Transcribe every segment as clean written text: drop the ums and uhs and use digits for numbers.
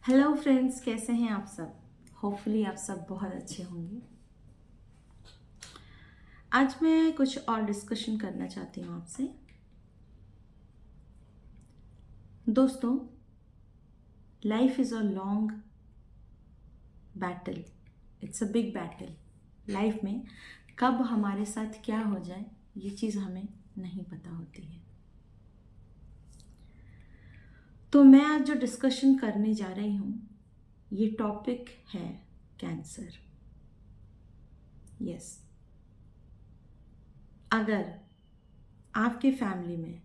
Hello friends, कैसे हैं आप सब। होपफुली आप सब बहुत अच्छे होंगे। आज मैं कुछ और डिस्कशन करना चाहती हूँ आपसे। दोस्तों, life is a long battle, it's a big battle. Life में कब हमारे साथ क्या हो जाए ये चीज़ हमें नहीं पता होती है। तो मैं आज जो डिस्कशन करने जा रही हूँ ये टॉपिक है कैंसर। यस, अगर आपके फैमिली में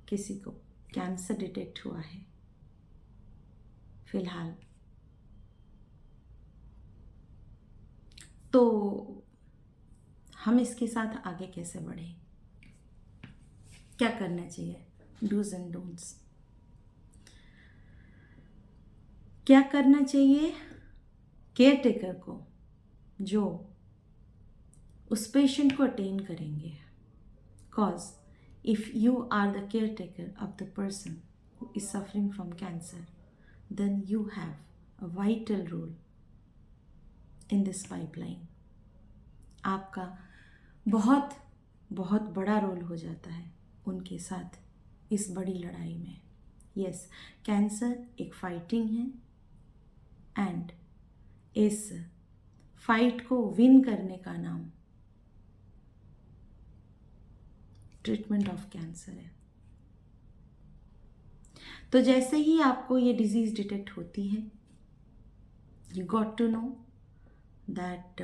किसी को कैंसर डिटेक्ट हुआ है फिलहाल, तो हम इसके साथ आगे कैसे बढ़ें, क्या करना चाहिए, डूज एंड डोंट्स। क्या करना चाहिए केयर टेकर को जो उस पेशेंट को अटेंड करेंगे। Cause if you are the care taker of the person who is suffering from cancer, then you have a vital role in this pipeline. आपका बहुत बहुत बड़ा रोल हो जाता है उनके साथ इस बड़ी लड़ाई में। यस, कैंसर एक फाइटिंग है एंड इस फाइट को विन करने का नाम ट्रीटमेंट ऑफ कैंसर है। तो जैसे ही आपको ये डिजीज डिटेक्ट होती है, you got to know that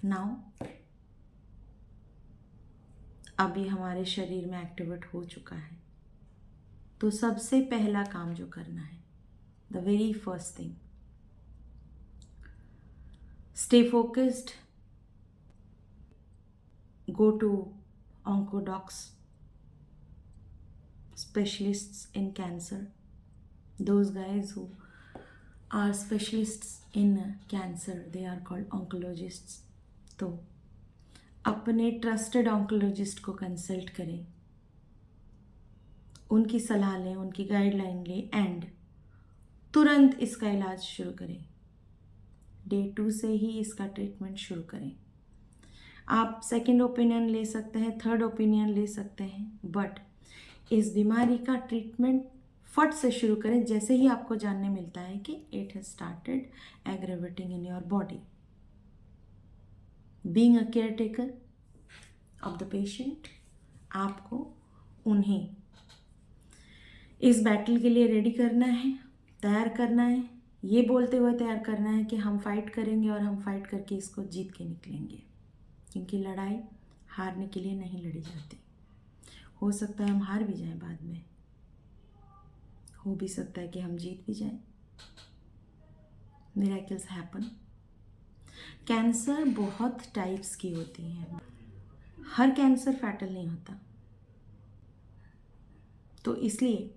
now अब ये हमारे शरीर में एक्टिवेट हो चुका है। तो सबसे पहला काम जो करना है, the very first thing, stay focused, go to oncodocs, specialists in cancer, those guys who are specialists in cancer, they are called oncologists। तो अपने ट्रस्टेड ऑन्कोलॉजिस्ट को कंसल्ट करें, उनकी सलाह लें, उनकी गाइडलाइन लें एंड तुरंत इसका इलाज शुरू करें। डे 2 से ही इसका ट्रीटमेंट शुरू करें। आप सेकंड ओपिनियन ले सकते हैं, थर्ड ओपिनियन ले सकते हैं, बट इस बीमारी का ट्रीटमेंट फट से शुरू करें जैसे ही आपको जानने मिलता है कि it has started aggravating in your body. Being a care taker of the patient, आपको उन्हें इस बैटल के लिए रेडी करना है, तैयार करना है, ये बोलते हुए तैयार करना है कि हम फाइट करेंगे और हम फाइट करके इसको जीत के निकलेंगे। क्योंकि लड़ाई हारने के लिए नहीं लड़ी जाती। हो सकता है हम हार भी जाएं, बाद में हो भी सकता है कि हम जीत भी जाएं। Miracles happen. कैंसर बहुत टाइप्स की होती हैं, हर कैंसर फैटल नहीं होता। तो इसलिए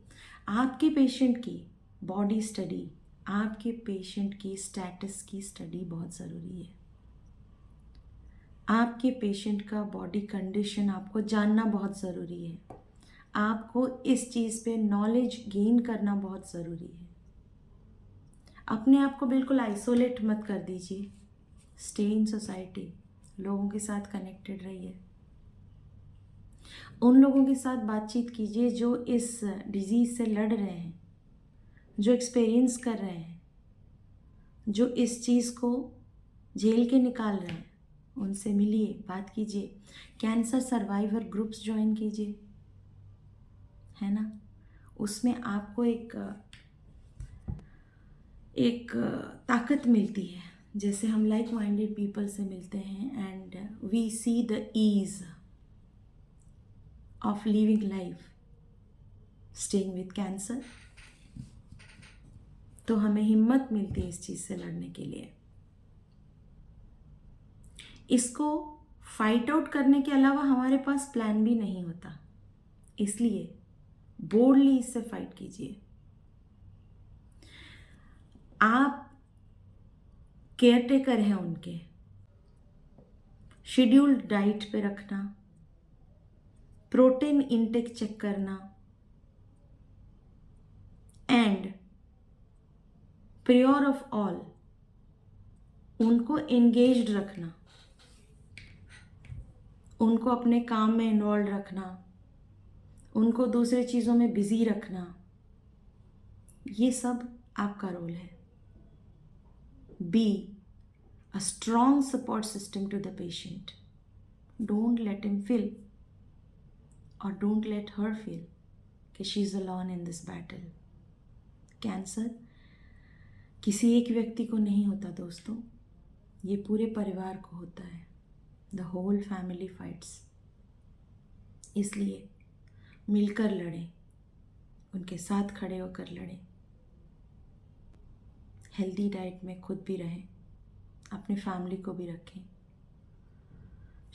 आपके पेशेंट की बॉडी स्टडी, आपके पेशेंट की स्टेटस की स्टडी बहुत ज़रूरी है। आपके पेशेंट का बॉडी कंडीशन आपको जानना बहुत ज़रूरी है। आपको इस चीज़ पे नॉलेज गेन करना बहुत ज़रूरी है। अपने आप को बिल्कुल आइसोलेट मत कर दीजिए। स्टे इन सोसाइटी, लोगों के साथ कनेक्टेड रहिए। उन लोगों के साथ बातचीत कीजिए जो इस डिजीज़ से लड़ रहे हैं, जो एक्सपीरियंस कर रहे हैं, जो इस चीज़ को झेल के निकाल रहे हैं। उनसे मिलिए, बात कीजिए। कैंसर सर्वाइवर ग्रुप्स ज्वाइन कीजिए, है ना। उसमें आपको एक ताकत मिलती है। जैसे हम लाइक माइंडेड पीपल से मिलते हैं and we see the ease of living life staying with cancer, तो हमें हिम्मत मिलती है इस चीज़ से लड़ने के लिए। इसको फाइट आउट करने के अलावा हमारे पास प्लान भी नहीं होता, इसलिए बोल्डली इससे फाइट कीजिए। आप केयर टेकर हैं उनके, शेड्यूल्ड डाइट पे रखना, प्रोटीन इंटेक चेक करना एंड प्रियोर ऑफ ऑल, उनको एंगेज्ड रखना, उनको अपने काम में इन्वॉल्व रखना, उनको दूसरे चीज़ों में बिजी रखना, ये सब आपका रोल है. Be a strong support system to the patient. Don't let him feel और डोंट लेट हर फील कि she is alone in this battle. Cancer किसी एक व्यक्ति को नहीं होता दोस्तों, ये पूरे परिवार को होता है. The whole family fights. इसलिए मिलकर लड़ें, उनके साथ खड़े होकर लड़ें. हेल्दी डाइट में खुद भी रहें, अपनी फैमिली को भी रखें.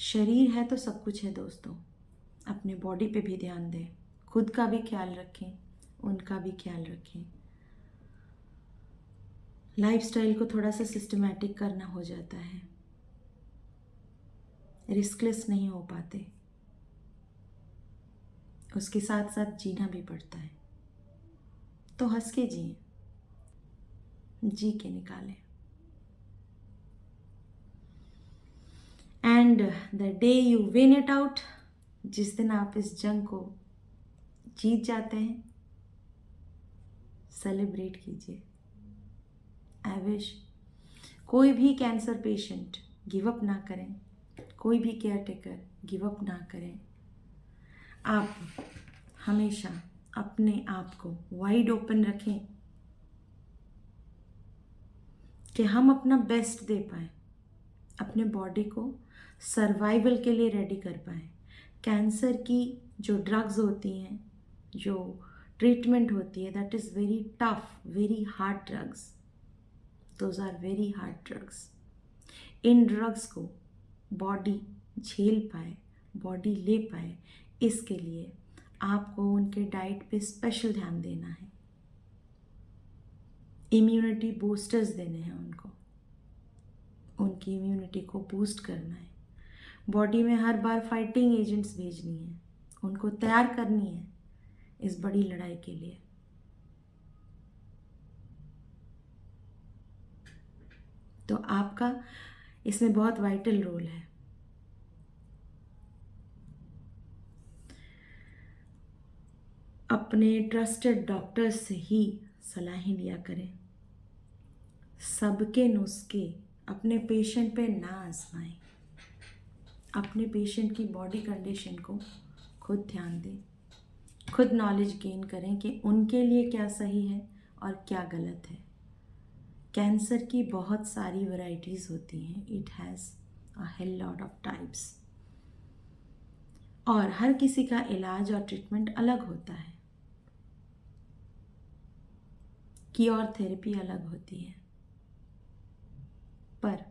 शरीर है तो सब कुछ है दोस्तों. अपने बॉडी पे भी ध्यान दें, खुद का भी ख्याल रखें, उनका भी ख्याल रखें. लाइफस्टाइल को थोड़ा सा सिस्टमैटिक करना हो जाता है, रिस्कलेस नहीं हो पाते, उसके साथ साथ जीना भी पड़ता है. तो हंस के जिए, जी के निकालें. And the day you win it out, जिस दिन आप इस जंग को जीत जाते हैं, सेलिब्रेट कीजिए. आई विश कोई भी कैंसर पेशेंट गिव अप ना करें, कोई भी केयर टेकर गिव अप ना करें. आप हमेशा अपने आप को वाइड ओपन रखें कि हम अपना बेस्ट दे पाएँ, अपने बॉडी को सर्वाइवल के लिए रेडी कर पाएँ. कैंसर की जो ड्रग्स होती हैं, जो ट्रीटमेंट होती है, that is very tough, very hard drugs. Those are very hard drugs. इन ड्रग्स को बॉडी झेल पाए, बॉडी ले पाए, इसके लिए आपको उनके डाइट पे स्पेशल ध्यान देना है. इम्यूनिटी बूस्टर्स देने हैं उनको, उनकी इम्यूनिटी को बूस्ट करना है. बॉडी में हर बार फाइटिंग एजेंट्स भेजनी है, उनको तैयार करनी है इस बड़ी लड़ाई के लिए. तो आपका इसमें बहुत वाइटल रोल है. अपने ट्रस्टेड डॉक्टर्स से ही सलाहें लिया करें. सबके नुस्खे अपने पेशेंट पे ना आजमाएं. अपने पेशेंट की बॉडी कंडीशन को खुद ध्यान दें, खुद नॉलेज गेन करें कि उनके लिए क्या सही है और क्या गलत है. कैंसर की बहुत सारी वैरायटीज़ होती हैं. It has a hell lot of types, और हर किसी का इलाज और ट्रीटमेंट अलग होता है, की और थेरेपी अलग होती है. पर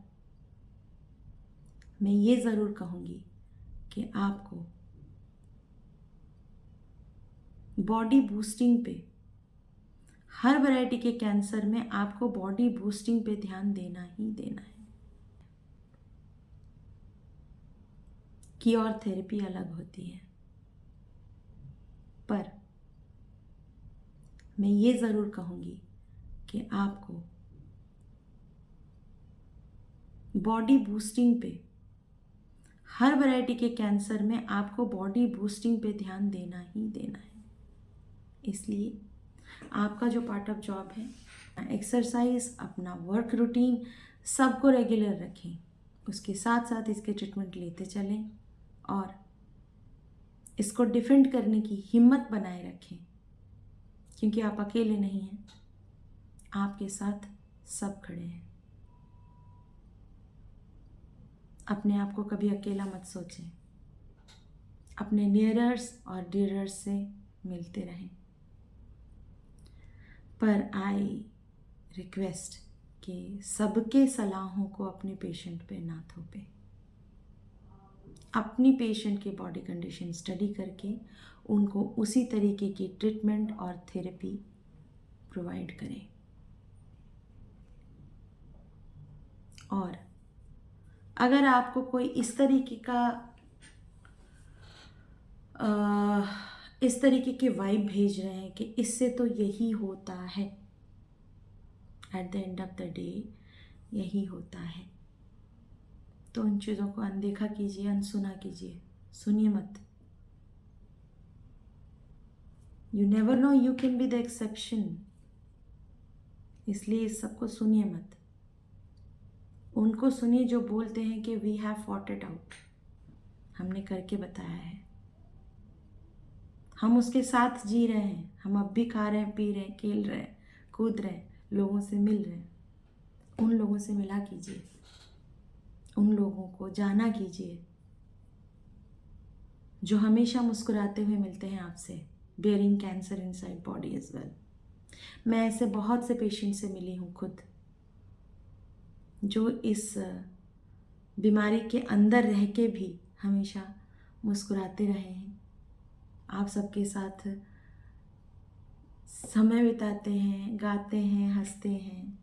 मैं ये ज़रूर कहूँगी कि आपको बॉडी बूस्टिंग पे, हर वैरायटी के कैंसर में आपको बॉडी बूस्टिंग पे ध्यान देना ही देना है. की और थेरेपी अलग होती है. पर मैं ये ज़रूर कहूँगी कि आपको बॉडी बूस्टिंग पे, हर वैरायटी के कैंसर में आपको बॉडी बूस्टिंग पे ध्यान देना ही देना है. इसलिए आपका जो पार्ट ऑफ जॉब है, एक्सरसाइज, अपना वर्क रूटीन, सबको रेगुलर रखें. उसके साथ साथ इसके ट्रीटमेंट लेते चलें और इसको डिफेंड करने की हिम्मत बनाए रखें, क्योंकि आप अकेले नहीं हैं, आपके साथ सब खड़े हैं. अपने आप को कभी अकेला मत सोचें. अपने नियरर्स और डियरर्स से मिलते रहें. पर आई रिक्वेस्ट कि सबके सलाहों को अपने पेशेंट पे ना थोपें. अपनी पेशेंट की बॉडी कंडीशन स्टडी करके उनको उसी तरीके की ट्रीटमेंट और थेरेपी प्रोवाइड करें. और अगर आपको कोई इस तरीके के वाइब भेज रहे हैं कि इससे तो यही होता है, at the end of the day यही होता है। तो उन चीज़ों को अनदेखा कीजिए, अनसुना कीजिए, सुनिए मत। You never know, you can be the exception. इसलिए इस सबको सुनिए मत। उनको सुनिए जो बोलते हैं कि we have fought it out, हमने करके बताया है, हम उसके साथ जी रहे हैं, हम अब भी खा रहे हैं, पी रहे हैं, खेल रहे हैं, कूद रहे हैं, लोगों से मिल रहे हैं। उन लोगों से मिला कीजिए, उन लोगों को जाना कीजिए जो हमेशा मुस्कुराते हुए मिलते हैं आपसे, bearing cancer inside body as well. मैं ऐसे बहुत से पेशेंट से मिली हूँ खुद, जो इस बीमारी के अंदर रह के भी हमेशा मुस्कुराते रहे हैं, आप सबके साथ समय बिताते हैं, गाते हैं, हंसते हैं,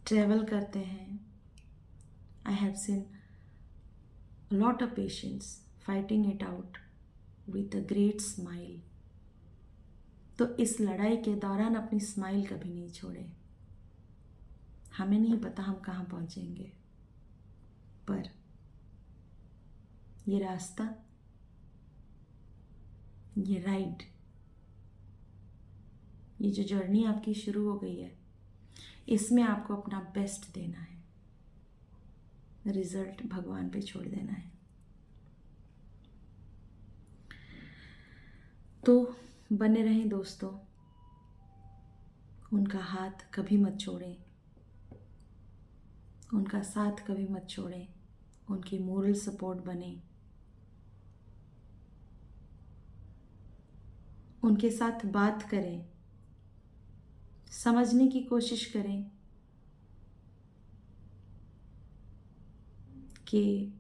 ट्रैवल करते हैं। I have seen lot of patients fighting it out with a great smile. तो इस लड़ाई के दौरान अपनी स्माइल कभी नहीं छोड़े। हमें नहीं पता हम कहाँ पहुँचेंगे, पर ये रास्ता, ये राइड, ये जो जर्नी आपकी शुरू हो गई है, इसमें आपको अपना बेस्ट देना है, रिजल्ट भगवान पे छोड़ देना है। तो बने रहें दोस्तों, उनका हाथ कभी मत छोड़ें, उनका साथ कभी मत छोड़ें, उनकी मोरल सपोर्ट बने, उनके साथ बात करें, समझने की कोशिश करें कि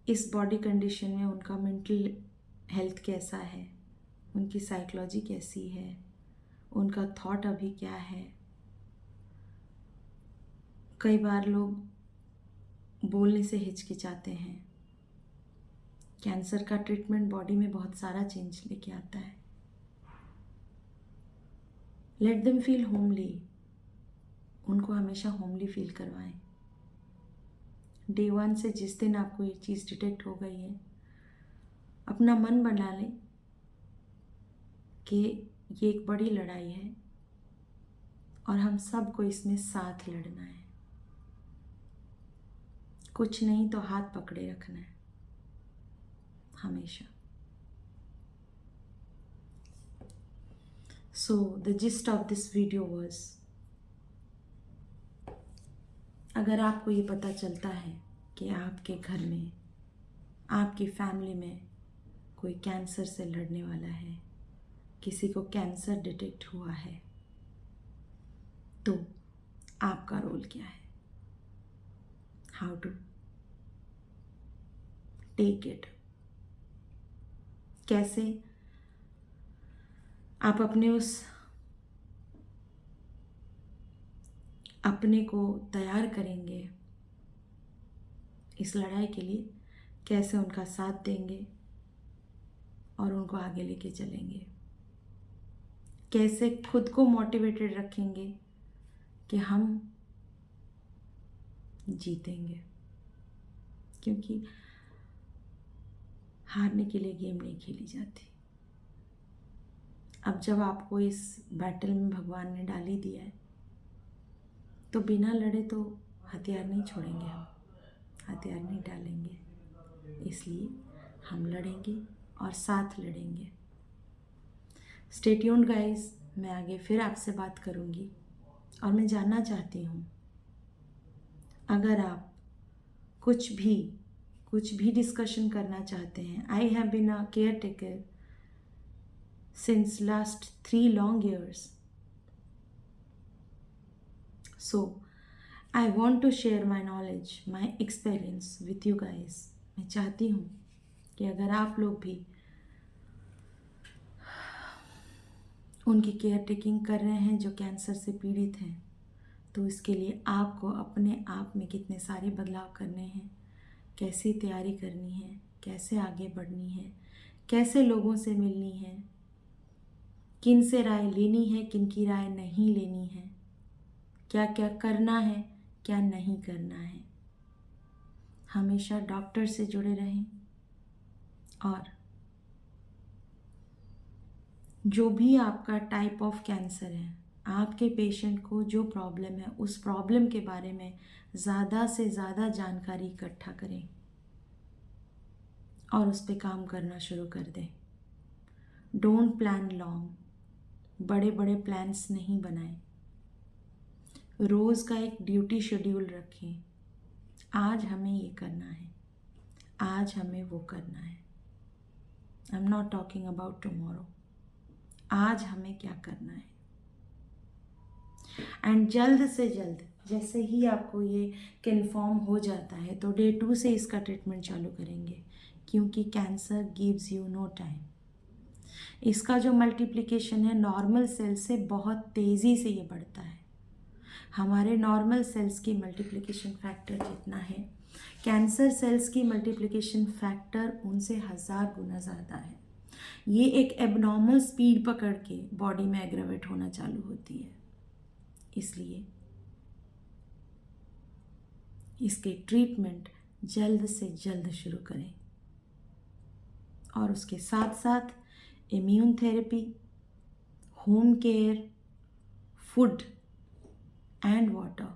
इस बॉडी कंडीशन में उनका मेंटल हेल्थ कैसा है, उनकी साइकोलॉजी कैसी है, उनका थॉट अभी क्या है। कई बार लोग बोलने से हिचकिचाते हैं। कैंसर का ट्रीटमेंट बॉडी में बहुत सारा चेंज लेके आता है। लेट देम फील होमली, उनको हमेशा होमली फील करवाएं। डे 1 से जिस दिन आपको ये चीज़ डिटेक्ट हो गई है, अपना मन बना लें कि ये एक बड़ी लड़ाई है और हम सबको इसमें साथ लड़ना है। कुछ नहीं तो हाथ पकड़े रखना है हमेशा। So the gist of this video was, अगर आपको ये पता चलता है कि आपके घर में, आपकी फैमिली में कोई कैंसर से लड़ने वाला है, किसी को कैंसर डिटेक्ट हुआ है, तो आपका रोल क्या है? How to take it? कैसे आप अपने को तैयार करेंगे इस लड़ाई के लिए? कैसे उनका साथ देंगे और उनको आगे लेके चलेंगे? कैसे खुद को मोटिवेटेड रखेंगे कि हम जीतेंगे? क्योंकि हारने के लिए गेम नहीं खेली जाती। अब जब आपको इस बैटल में भगवान ने डाल ही दिया है, तो बिना लड़े तो हथियार नहीं छोड़ेंगे, हम हथियार नहीं डालेंगे। इसलिए हम लड़ेंगे और साथ लड़ेंगे। स्टे ट्यून्ड गाइस, मैं आगे फिर आपसे बात करूँगी। और मैं जानना चाहती हूँ, अगर आप कुछ भी डिस्कशन करना चाहते हैं। I have been a care taker since last 3 long years. So, I want to share my knowledge, my experience with you guys. मैं चाहती हूँ कि अगर आप लोग भी उनकी केयर टेकिंग कर रहे हैं जो कैंसर से पीड़ित हैं, तो इसके लिए आपको अपने आप में कितने सारे बदलाव करने हैं, कैसी तैयारी करनी है, कैसे आगे बढ़नी है, कैसे लोगों से मिलनी है, किन से राय लेनी है, किन की राय नहीं लेनी है, क्या क्या करना है, क्या नहीं करना है। हमेशा डॉक्टर से जुड़े रहें और जो भी आपका टाइप ऑफ कैंसर है, आपके पेशेंट को जो प्रॉब्लम है उस प्रॉब्लम के बारे में ज़्यादा से ज़्यादा जानकारी इकट्ठा करें और उस पर काम करना शुरू कर दें। डोंट प्लान लॉन्ग, बड़े बड़े प्लान्स नहीं बनाएं। रोज़ का एक ड्यूटी शेड्यूल रखें। आज हमें ये करना है, आज हमें वो करना है। I am not talking about tomorrow. आज हमें क्या करना है। एंड जल्द से जल्द जैसे ही आपको ये कन्फर्म हो जाता है तो डे 2 से इसका ट्रीटमेंट चालू करेंगे, क्योंकि cancer gives you know time. इसका जो मल्टीप्लिकेशन है नॉर्मल सेल से बहुत तेज़ी से ये बढ़ता है। हमारे नॉर्मल सेल्स की मल्टीप्लिकेशन फैक्टर जितना है, कैंसर सेल्स की मल्टीप्लिकेशन फैक्टर उनसे 1000 गुना ज़्यादा है। ये एक एबनॉर्मल स्पीड पकड़ के बॉडी में एग्रेवेट होना चालू होती है। इसलिए इसके ट्रीटमेंट जल्द से जल्द शुरू करें और उसके साथ साथ immune therapy, home care, food and water,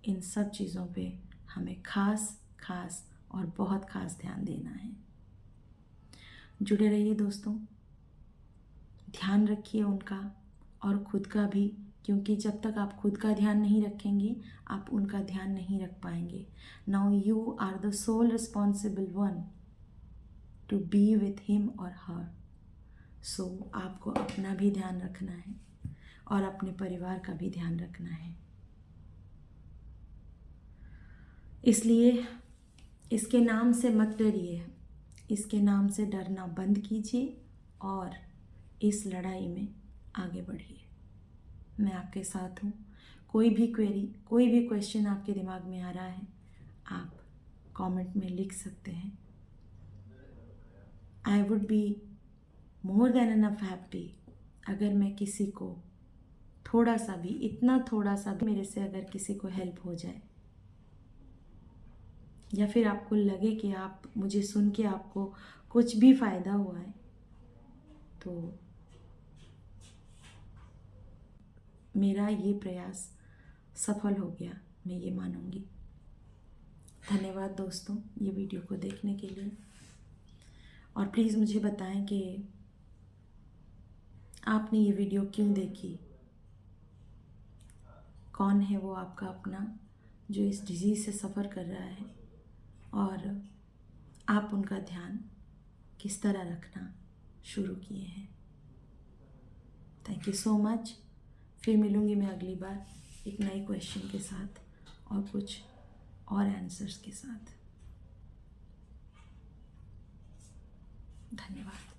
इन सब चीज़ों पे हमें खास और बहुत खास ध्यान देना है। जुड़े रहिए दोस्तों, ध्यान रखिए उनका और खुद का भी, क्योंकि जब तक आप खुद का ध्यान नहीं रखेंगे आप उनका ध्यान नहीं रख पाएंगे। Now you are the sole responsible one to be with him और हर। सो आपको अपना भी ध्यान रखना है और अपने परिवार का भी ध्यान रखना है। इसलिए इसके नाम से मत डरिए, इसके नाम से डरना बंद कीजिए और इस लड़ाई में आगे बढ़िए। मैं आपके साथ हूँ। कोई भी क्वेरी, कोई भी क्वेश्चन आपके दिमाग में आ रहा है, आप कमेंट में लिख सकते हैं। I would be more than enough happy अगर मैं किसी को थोड़ा सा भी, इतना थोड़ा सा भी मेरे से अगर किसी को हेल्प हो जाए, या फिर आपको लगे कि आप मुझे सुन के आपको कुछ भी फ़ायदा हुआ है, तो मेरा ये प्रयास सफल हो गया, मैं ये मानूंगी। धन्यवाद दोस्तों ये वीडियो को देखने के लिए। और प्लीज़ मुझे बताएं कि आपने ये वीडियो क्यों देखी। कौन है वो आपका अपना जो इस डिजीज़ से सफ़र कर रहा है और आप उनका ध्यान किस तरह रखना शुरू किए हैं। Thank you so much. फिर मिलूँगी मैं अगली बार एक नए क्वेश्चन के साथ और कुछ और आंसर्स के साथ। धन्यवाद।